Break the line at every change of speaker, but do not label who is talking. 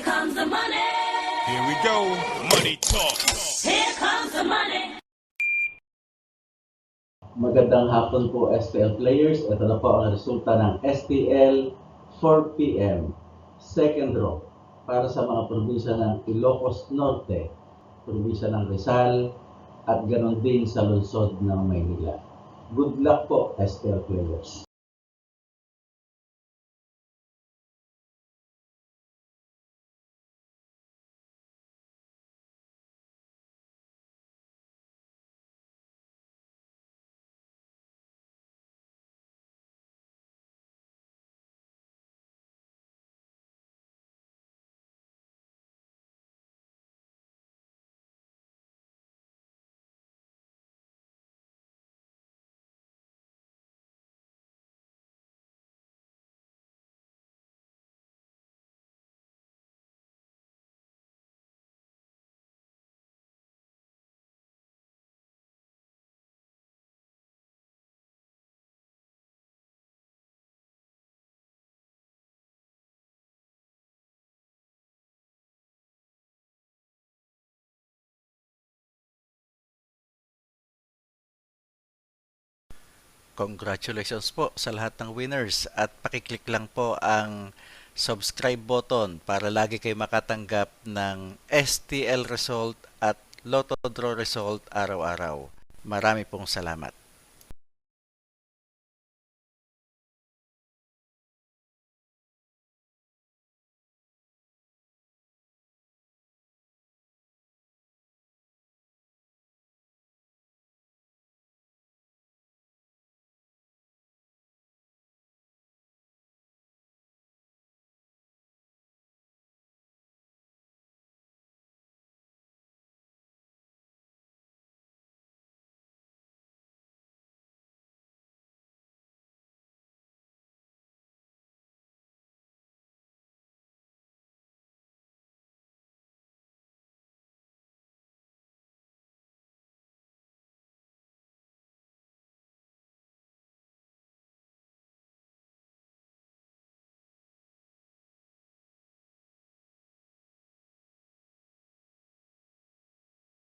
comes the money.
Here we go, money talk.
Here comes the money.
Magandang hapon po STL players. Ito na po ang resulta ng STL 4 PM. Second draw para sa mga probinsya ng Ilocos Norte, probinsya ng Rizal, at ganon din sa lungsod ng Maynila. Good luck po STL players.
Congratulations po sa lahat ng winners at pakiclick lang po ang subscribe button para lagi kayo makatanggap ng STL result at Lotto Draw result araw-araw. Marami pong salamat.